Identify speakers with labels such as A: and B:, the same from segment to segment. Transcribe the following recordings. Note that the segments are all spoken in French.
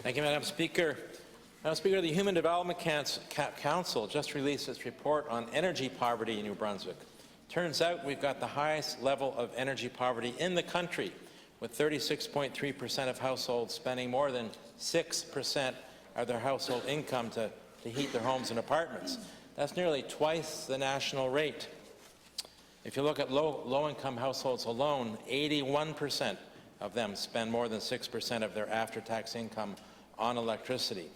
A: Thank you, Madam Speaker. Madam Speaker, the Human Development Council just released its report on energy poverty in New Brunswick. Turns out we've got the highest level of energy poverty in the country, with 36.3% of households spending more than 6% of their household income to heat their homes and apartments. That's nearly twice the national rate. If you look at low-income households alone, 81% of them spend more than 6% of their after-tax income on electricity.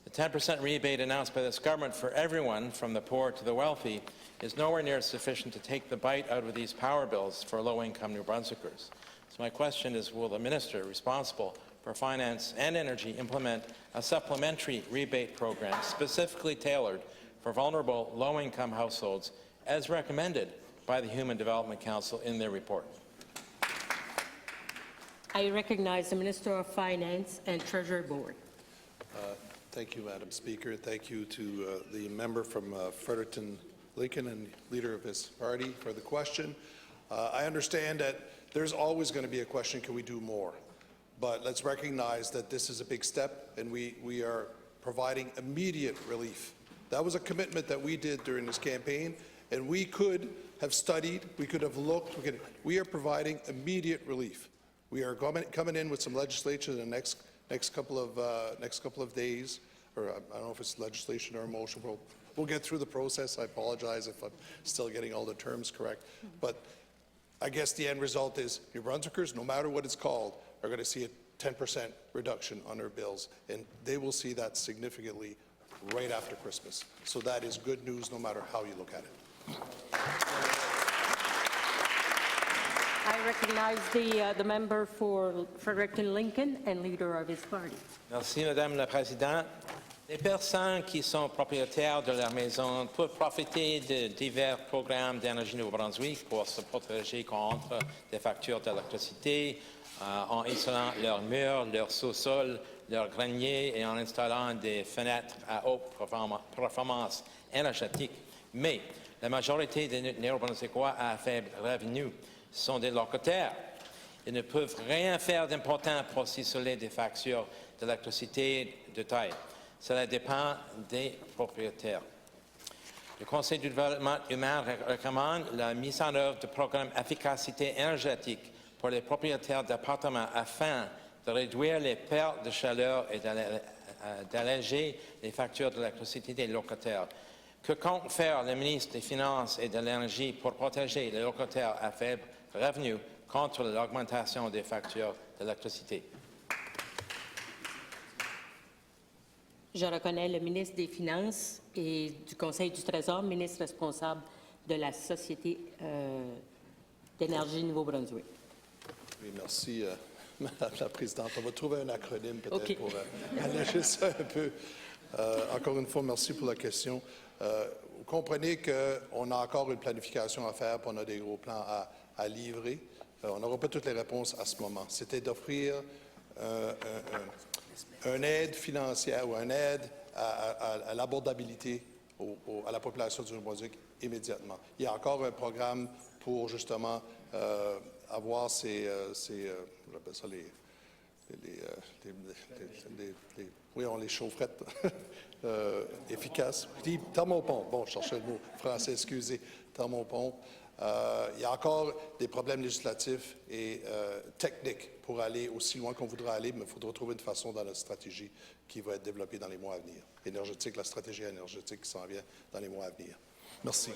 A: The 10% rebate announced by this government for everyone, from the poor to the wealthy, is nowhere near sufficient to take the bite out of these power bills for low-income New Brunswickers. So my question is, will the minister responsible for finance and energy implement a supplementary rebate program specifically tailored for vulnerable low-income households, as recommended by the Human Development Council in their report?
B: I recognize the Minister of Finance and Treasury Board.
C: Thank you, Madam Speaker. Thank you to the member from Fredericton Lincoln and leader of his party for the question. I understand that there's always going to be a question, can we do more? But let's recognize that this is a big step, and we are providing immediate relief. That was a commitment that we did during this campaign, and we could have studied, we could have looked, we are providing immediate relief. We are coming in with some legislation in the next couple of days, or I don't know if it's legislation or a motion. We'll get through the process. I apologize if I'm still getting all the terms correct. But I guess the end result is New Brunswickers, no matter what it's called, are going to see a 10% reduction on their bills, and they will see that significantly right after Christmas. So that is good news no matter how you look at it.
B: I recognize the member for Fredericton Lincoln and leader of his party.
A: Merci, Madame la Présidente. Les personnes qui sont propriétaires de leur maison peuvent profiter de divers programmes d'Énergie Nouveau-Brunswick pour se protéger contre des factures d'électricité en isolant leurs murs, leur sous-sol, leurs greniers et en installant des fenêtres à haute performance énergétique. Mais la majorité des Néo-Brunswickois à faible revenu sont des locataires. Ils ne peuvent rien faire d'important pour s'isoler des factures d'électricité de taille. Cela dépend des propriétaires. Le Conseil du développement humain recommande la mise en œuvre de programmes d'efficacité énergétique pour les propriétaires d'appartements afin de réduire les pertes de chaleur et d'alléger les factures d'électricité des locataires. Que compte faire le ministre des Finances et de l'Énergie pour protéger les locataires à faible revenu contre l'augmentation des factures d'électricité?
B: Je reconnais le ministre des Finances et du Conseil du Trésor, ministre responsable de la Société d'énergie Nouveau-Brunswick.
C: Oui, merci, Madame la Présidente. On va trouver un acronyme peut-être pour alléger ça un peu. Encore une fois, merci pour la question. Vous comprenez qu'on a encore une planification à faire, puis on a des gros plans à livrer. On n'aura pas toutes les réponses à ce moment. C'était d'offrir une aide financière ou une aide à l'abordabilité à la population du Nouveau-Brunswick immédiatement. Il y a encore un programme pour justement avoir j'appelle ça les chaufferettes efficaces. Thermopompe. Bon, je cherchais le mot français, excusez. Thermopompe. Il y a encore des problèmes législatifs et techniques pour aller aussi loin qu'on voudra aller, mais il faudra trouver une façon dans notre stratégie qui va être développée dans les mois à venir. La stratégie énergétique qui s'en vient dans les mois à venir. Merci.